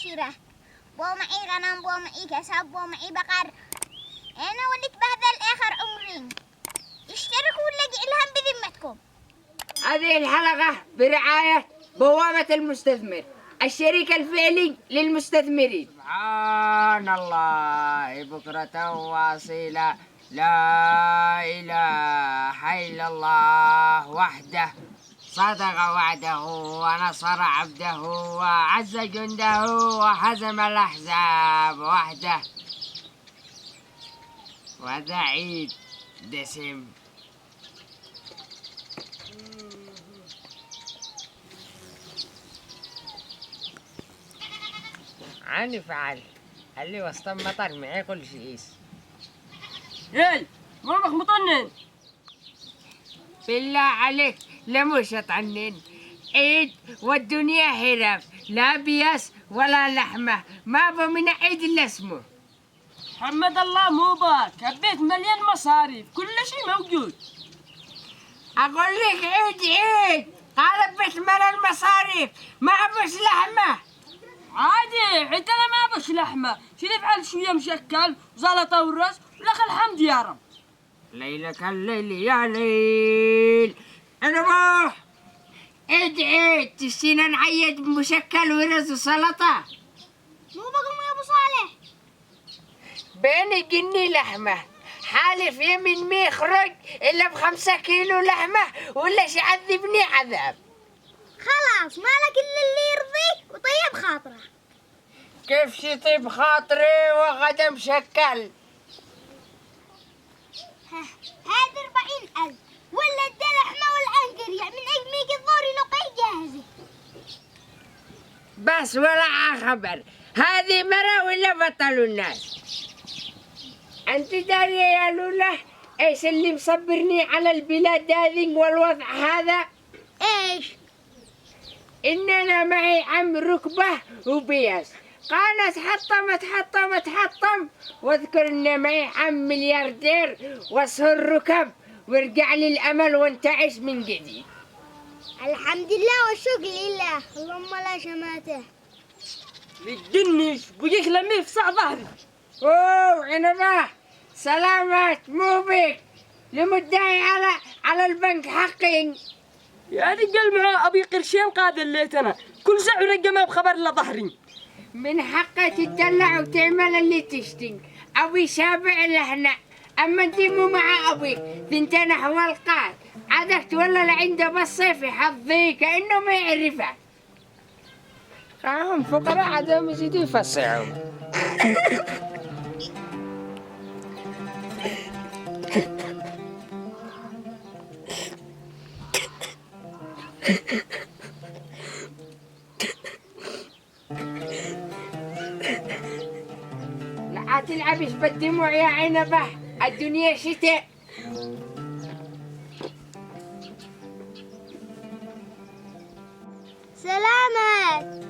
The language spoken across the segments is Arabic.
شيرة، بو معي غنم، بو معي كسب، بو معي بقر. أنا وليت بهذا آخر عمري. اشتركوا ونلاقي إلهم بذمتكم. هذه الحلقة برعاية بوابة المستثمر، الشريك الفعلي للمستثمرين. سبحان الله بكرة واصيلا، لا إله إلا الله وحده صدق وعده ونصر عبده وعز جنده وهزم الأحزاب وحده. وهذا عيد دسم. عاني فعل اللي وسط مطر معي كل شيء. هاي مامك مطنن بالله عليك لمش طنن، عيد والدنيا حرف، لا بياس ولا لحمة، ما بمن عيد الا اسمه. حمد الله مو باك، البيت مليان مصاريف، كل شيء موجود. اقول لك عيد قال بس مال المصاريف، ما بس لحمة. عادي انت ما بش لحمة، شو نفعل شوية مشكل وزلطة والرز ولك الحمد يا رب. ليلك الليل يا ليل، انا بروح عيد تشتينا نعيد بمشكل ورز وسلطة. مو بقوم يا أبو صالح. بيني جني لحمة، حالف يمين ما يخرج إلا ب5 كيلو لحمة ولا يعذبني عذاب. خلاص مالك إلا اللي يرضيك وطيب خاطره. كيف شطيب خاطري وغدا مشكل؟ هذا 40,000 ولا الدلحمة والعنقريع من أجميك الضوري نقي جاهزة. بس ولا خبر، هذه مرة ولا بطلوا الناس. أنت دارية يا لولا إيش اللي مصبرني على البلاد هذه والوضع هذا؟ إيش؟ إن أنا معي عم ركبة وبياس، قالت حطم واذكر إن معي عم ملياردير واسهر ركب وارجع لي الأمل وانتعش من جديد. الحمد لله والشكر لله، اللهم لا شماته. بتجنش بيجيك لمي في صع ظهري. أوه عنبة سلامات، مو بك لمدعي على البنك حقي. يا رجال معاه أبي قرشين قاد الليتنا، كل ساعة رقمها بخبر لظهري. من حقك تدلع وتعمل اللي تشتي، أبي شابع لهنا، أما انت مو مع أبيك ثنتين أحوال قاد عادك تولى لعنده بالصيف يحظي كأنه ما يعرفك. هم فقراء عادهم يزيدوا يفصعون. لا تلعبش بالدموع يا عنبة، الدنيا شتاء. سلامات.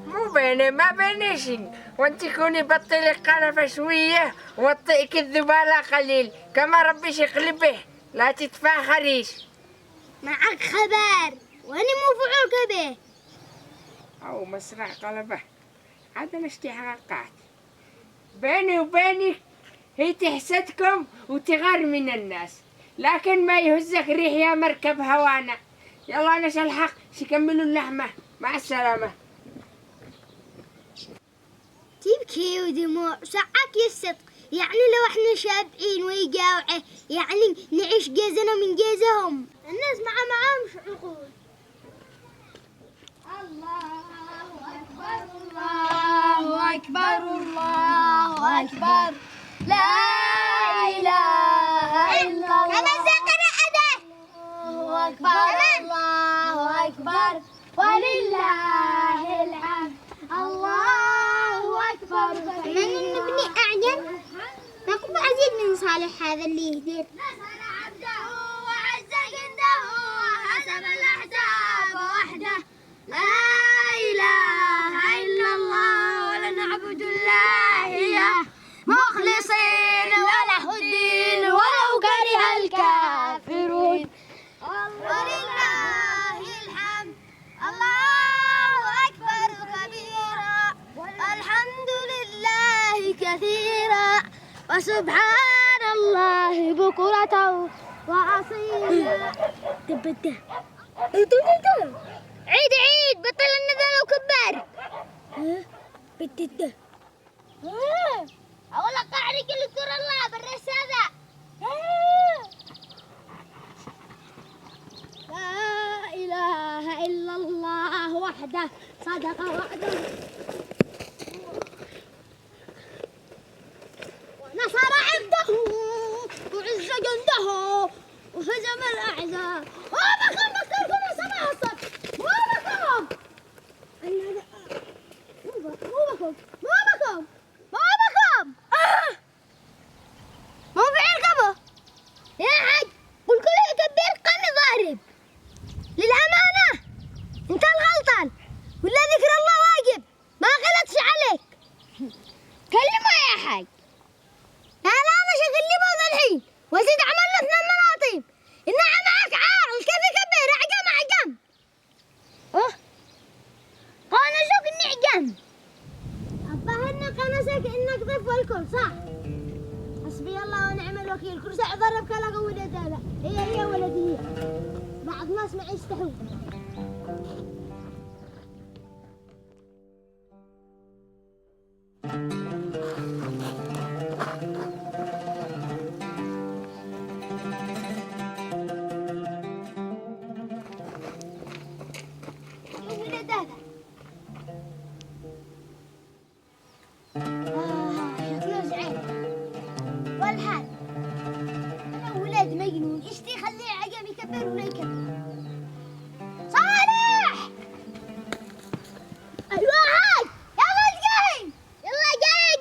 مو بيني ما بينيش، وانت كوني بطلي قرفة شوية وطئك الذبالة قليل كما ربيش يقلبه، لا تتفاخريش. معك خبر وأنا مو فعولك به. أو مسرع قلبه عاد نشتي حقات بيني وبينك، هي تحسدكم وتغار من الناس، لكن ما يهزك ريح يا مركب هوانا. يلا نش الحق شكملوا اللحمة، مع السلامة. تبكي ودموع ساعات يصدق، يعني لو احنا شابعين ويقاوعه يعني نعيش جيزنا من جيزهم. الناس معهمش عقول. الله أكبر الله أكبر الله أكبر، لا إله إلا الله. الله أكبر الله أكبر ولله الحمد. الله أكبر. من نبني أعجل نقوم عزيز من صالح هذا اللي يهدر. نصر عبده وعز جنده وهزم الأحزاب وحده، لا إله إلا الله ولا نعبد الله إياه مخلصين وله الدين ولو كره الكافرون. ولله الحمد. الله وسبحان الله بكرة وأصيلا. تبدا عيد بطل النذر وكبر. بدده أولا قاعد يذكر الله بالرسالة. لا إله إلا الله وحده صدق وعده ونصر عبده وعز جنده وهزم الأعداء. وبكم بكركم يا سماع الصف. وبكم مو في عرقبه يا حاج. قل كل يكبر قم ضارب. للأمانة انت الغلطان ولا ذكر الله واجب ما غلطش عليك. كلمه يا حاج. لا انا شغل لي بوض الحين وزيد عملنا 2 مناطيب. انها معك عاقل كيف يكبر عقم قانسك اني عقم. الظاهر قانسك انك ضيف والكل صح. حسبي الله ونعم الوكيل. كل ساعة ضربك لا قوة دابا. هي ولدي بعض ناس ما يستحوا. شكله زعيم والحال. أنا ولاد مجنون إيش تخليه عقب يكبر ولا يكبر. صالح أيوة هاي يلا جاي. يلا جاي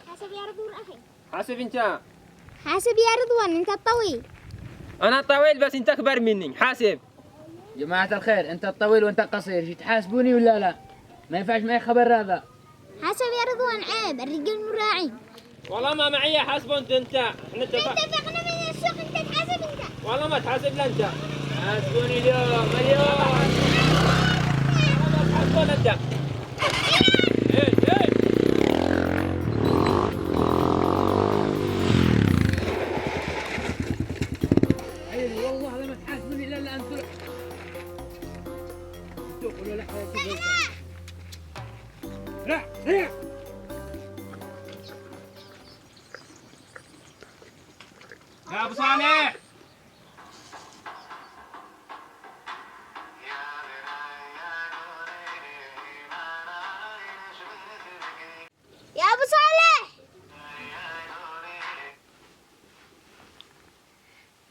حاسب يا رضوان أخي. حاسب انت. حاسب يا رضوان انت الطويل. انا طويل بس انت اكبر مني. حاسب. جماعة الخير، انت الطويل وانت القصير، شي تحاسبوني ولا لا؟ ما ينفعش معي خبر هذا. حاسب يا رضوان عيب الرجال مراعي. والله ما معي حاسب انت. احنا اتفقنا من السوق انت تحاسب انت. والله ما تحاسب لا انت. حاسبوني اليوم ما تحاسبون انت. ايه عيني والله لما تحاسبوني الا انتم. تقولوا لا لا يا ابو صالح. يا ابو صالح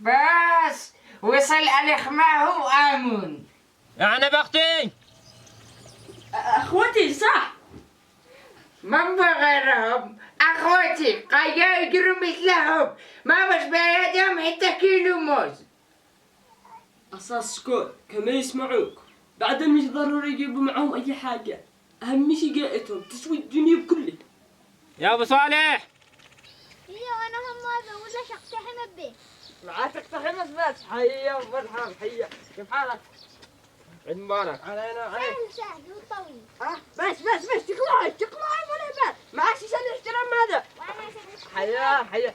بس وصل الأخ معه آمون. انا بختي. اخوتي صح. من بغيرهم أخوتي قايا يجروا مثلهم ما مش بيدهم حتى كيلو موز. اساس سكوت كما يسمعوك. بعدين مش ضروري يجيبوا معهم اي حاجه. اهم شيء قايتهم تسوي الدنيا بكله. يا ابو صالح. ايوه انا هم هذا ولا شقتحم به. معاك تقتحم بس. حيا ومرحبا حيا. كيف حالك؟ عيد مبارك علينا عليك. سهل وطويل. بس تقلعي ولا بال. معاك شيء الاحترام هذا. وانا سهل. حيا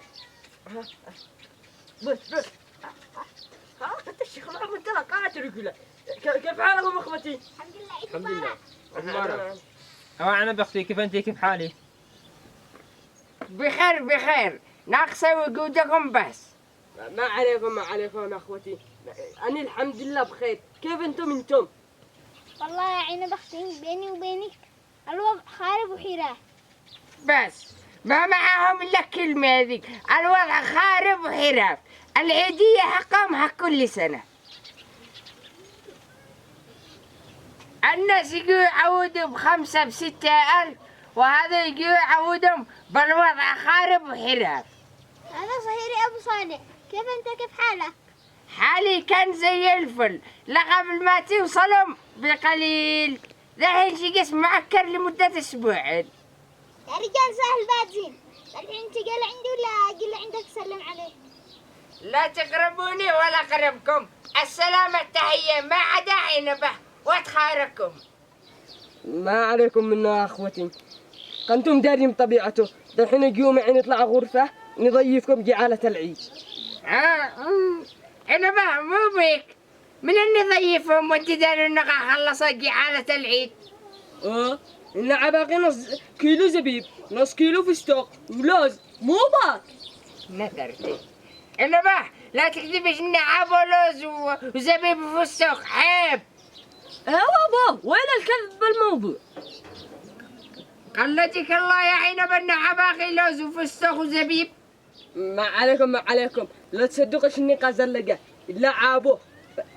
بس انت الشيخ العمر ترى قاعد رجله. كيف حالكم اخوتي؟ الحمد لله عيد الحمد لله. مبارك. عيد مبارك. انا بختي. كيف انت كيف حالي؟ بخير ناقصة وجودكم بس. ما عليكم يا اخوتي. انا الحمد لله بخير. كيف انتم؟ والله يا عيني بختي بيني وبينك الوضع خارب وحيرة. بس ما معاهم إلا كلمة هذيك. الوضع خارب وحراف. العيدية حقهم حق كل سنة. الناس يجوا يعودوا ب5 ب6 ألف وهذا يجوا يعودهم بالوضع خارب وحراف. هذا صحيح يا ابو صالح. كيف انت كيف حالك؟ حالي كان زي الفل لا قبل ما توصلهم بقليل. ذحين شي قسم معكر لمدة أسبوعين. يا رجال سهل بادزين. الحين تقل عندي ولا قل عندك سلم عليه؟ لا تقربوني ولا أقربكم. السلامة التحية ما عدا عنبة وتخيركم. ما عليكم منه يا اخوتي، انتم دارين بطبيعته. الحين يجوا معي نطلع غرفة نضيفكم جعالة العيد. عنبة مو بيك، من اللي ضيفهم وانت داري انك خلصت جعالة العيد؟ إن باقي نص كيلو زبيب، نص كيلو فستق ولوز، مو باك. نذرتي عنبة لا تكذبش ان عابو لوز وزبيب وفستق، عيب. بابا وين الكذب بالموضوع؟ قلتك الله يا عنبة ان عباقي لوز وفستق وزبيب. ما عليكم لا تصدقش اني قازلقة الا عابوه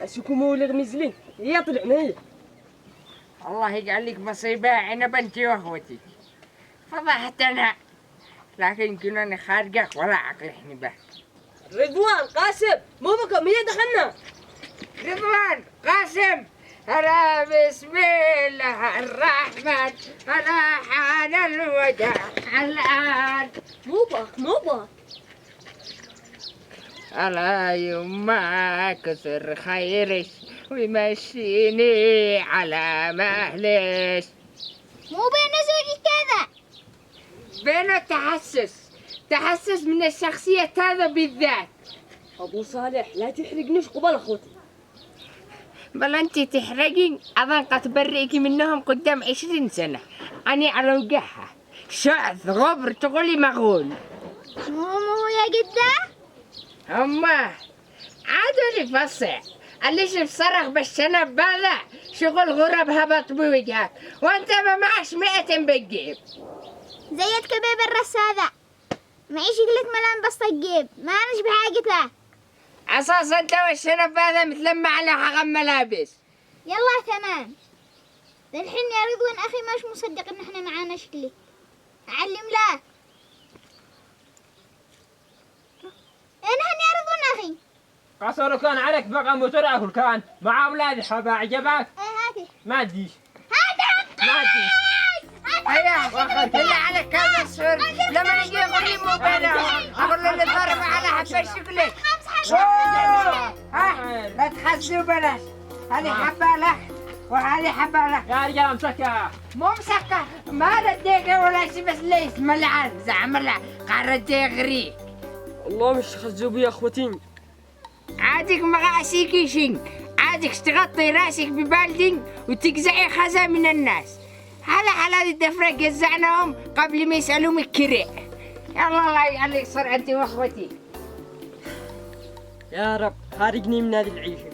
اسكموا لغمزلين هي طلعنا هي. الله يجعل لك مصيبة عنبة انت واخوتك، فضحتنا لكن كنا خارجك ولا عقل عنبة. رضوان قاسم مو بكم هي دخلنا. رضوان قاسم هلا بسم الله الرحمن هلا حان الوداع الآن. مو باك هلا يما كثر خيرش ويمشيني على مهلش. مو بين زوجي كذا. بينه تحسس من الشخصية هذا بالذات. ابو صالح لا تحرقنيش قبل اخوتي. بل انت تحرقين اظن قد تبرئك منهم قدام 20 سنة. اني على وجهها شعث غبر تقولي مغول. مو يا جدة. أما عادوا لي فصع اللي شوف صرخ بالشنب هذا شغل غرب هبط بوجهك وانت ما معش 100 بتجيب. زيت كبيب الرس هذا معيش قلت ملان بس طقيب ما نش بحاجة له. عصاص انت والشنب هذا متلمع على حقن ملابس. يلا تمام. الحين يا رضوان اخي ماش مصدق ان احنا معانا شكلي. علم له. انهن يا رضوان اخي. قصر كان عليك بقى مترعه كان مع اولادي حبا عجبك. هاتي. ما تجيش. هاتي. ما تجيش. هيا بالله عليك هذا الصور لما نجي يقول لي مو بينهم اقول له اللي ضرب على حبة شكلك. ها لا تخسوا بلاش. هذه حبة لك وهذه حبة لك. يا رجال امسكها. مو مسكة ما رديك ولا شي بس ليش ملعان زعملع قاردي غريك. والله مش خزوبي يا اخوتي. عادك مغاسيكيشين عادك تغطي راسك ببالدين وتجزعي خزا من الناس. هلا حلال الدفرة جزعناهم قبل ما يسألوم الكريع. يلا الله يعليك صر انت واخوتي. يا رب خارجني من هذه العيشة.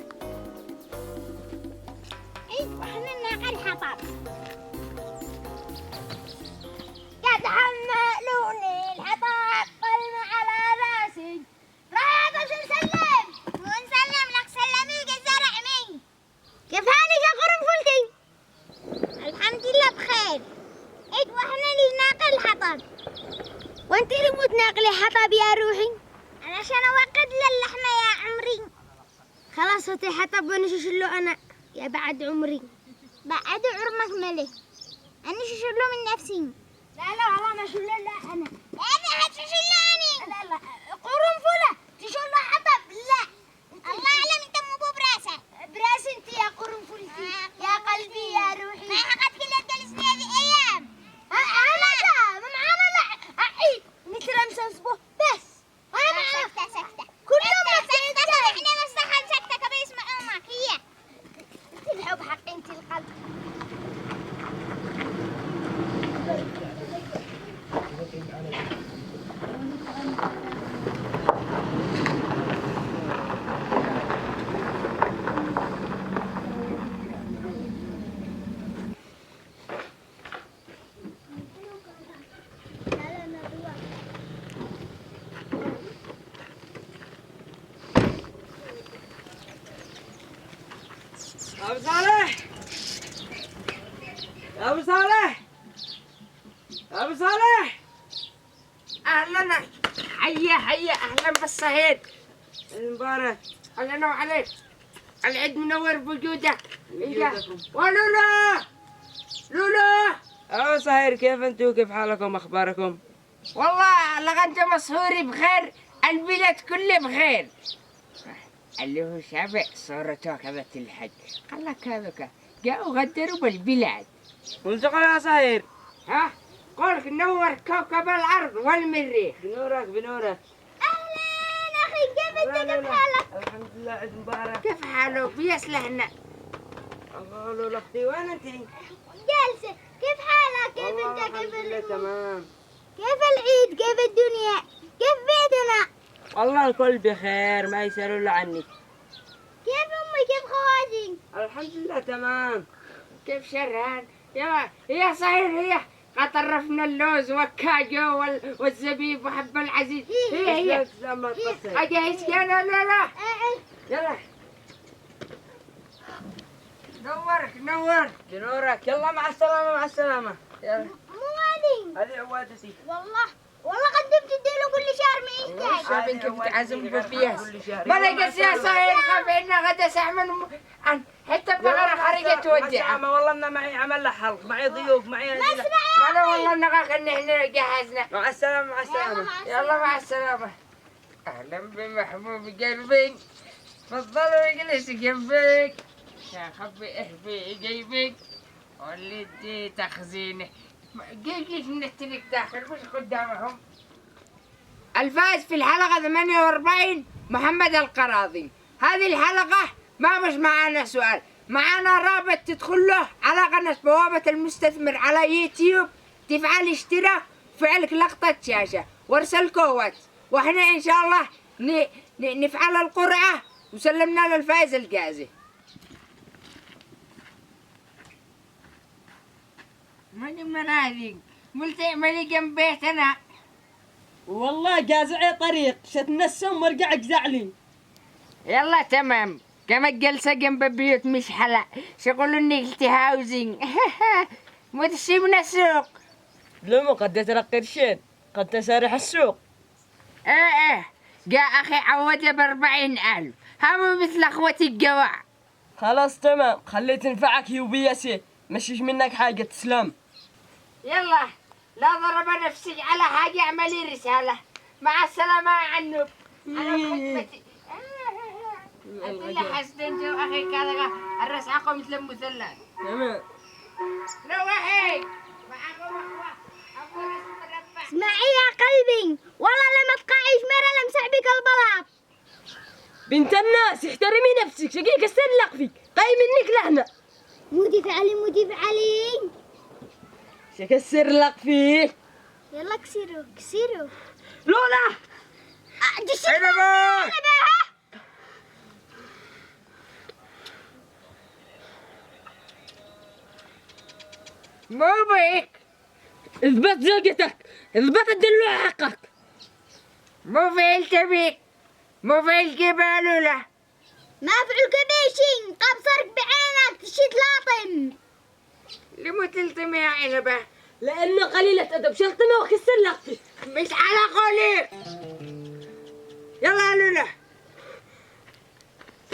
ايه وحنا ناقل حطب. قد حملوني الحطب قلم على راسي. راح ابشر سلم. ونسلم لك سلمي الزرع مين. كيف حالك يا قرنفلتي؟ الحمد لله بخير. ايه وحنا اللي ناقل الحطب. وانت اللي مو تناقلي حطب يا روحي؟ علشان اوقد للحمة يا عمري. خلاص هاتي حطب ونششلو انا يا بعد عمري. بعد عمرك ملي. انا ششلو من نفسي. لا والله ما شلو لا انا. انا هتشلاني. لا قرنفلة تشلو حطب لا. الله اعلم انت مو براسك. براس انت يا قرنفلتي. يا قلبي يا روحي. ما حقت كل الجلسة هذه ايام. انا ما معانا لا. عيد نترمس اصبح بس. انا سكتة. كلهم سكتة. احنا مستحيل سكتة كبي يسمع امك هي. الحب حق انت القلب. ابو صالح ابو صالح ابو صالح. اهلا حيا اهلا بالصهيد المبارك. اهلا وعليك. العيد منور بوجودك. وجودكم. ولولا ابو صهير كيف انتم وكيف حالكم اخباركم؟ والله لغا انت مسهوري بخير، البلاد كله بخير. اللي هو شابع صورته كذا الحج، قال لك هذاك جاءوا غدروا بالبلاد. والتقى يا صهير. ها قولك نور كوكب الارض والمريخ. بنورك بنورك. اهلين اخي، كيف انت؟ كيف حالك؟ الحمد لله، عيد مبارك. كيف حاله بيسلهنا؟ قالوا لاختي وين انت؟ جالسة. كيف حالك؟ كيف والله انت؟ الحمد كيف لله تمام. كيف العيد؟ كيف الدنيا؟ كيف بيتنا؟ والله الكل بخير، ما يسألوا الا عنك. كيف امي؟ كيف خواتي؟ الحمد لله تمام. كيف شرهان؟ يا صحيح هي قد طرفنا اللوز والكاجو والزبيب وحب العزيز. هي لما تقصر. اجهز لا لا يلا نورك. بنورك. يلا مع السلامة مع السلامة. يلا. مو غالي. هذه عوادتي. والله قدمت اديله كل شهر ما يحتاج. شابين كيف تعزم بفياس بلا قص يا صهير، خاف إن غدا سحمن حتى بغير خارجة تودع. والله إن معي عمل له حلق، معي ضيوف، معي أنا والله نغاك إن إحنا جهزنا. مع السلامة مع السلامة. يلا مع السلامة. أهلا بمحبوب قلبي، تفضلوا اجلس جنبك يا خبي احبي جيبك ولدي تخزينه. كيف نحترق داخل مش قدامهم. الفائز في الحلقة 48 محمد القراضي. هذه الحلقة ما مش معانا سؤال، معانا رابط تدخل له على قناة بوابة المستثمر على يوتيوب، تفعل اشتراك، فعلك لقطة شاشة وارسل كوت، واحنا ان شاء الله نفعل القرعة وسلمنا للفائز الجائزة. ماني مرادق قلت اعملي جنب بيتنا. والله جازعي طريق شتنسم وارجع اجزع لي. يلا تمام، كما الجلسة جنب بيوت مش حلا شغل اني قلت هاوزين. ما تشي من السوق. لما قد ترى قرشين قد تسارح السوق. ايه جاء اخي عوده ب40,000، هم مثل اخوتي الجواع. خلاص تمام، خلي تنفعك يوبيسي، مشيش منك حاجة تسلم. يلا لا ضرب نفسك على حاجة، اعملي رسالة. مع السلامة يا عنب. انا بخدمتي. اللي حسدنت اخي كذا الرسعة مثل المثلث. تمام. روحي معكم اخوة ابو رسم مربع. اسمعي يا قلبي، والله لما تقعيش مرة لمسح بك البلاط. بنت الناس احترمي نفسك، شقيق كسر لك فيك، قايم منك لهنا. مودي فعلي مودي فعلي. شكسر لك فيك. يلا كسروا كسروا. لولا مو بيك اثبت زوجتك، اثبت الدلوع حقك. مو في التبيك، مو في الجبال له. ما فعل كبيشين قبصرك بعينك تشي تلاطم. لمو تلطم يا عنبة؟ لأنه قليلة أدب، شلطمة وكسر لك فيك. مش على قولي. يلا يا لولا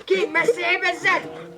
كيف مسحي بالزد.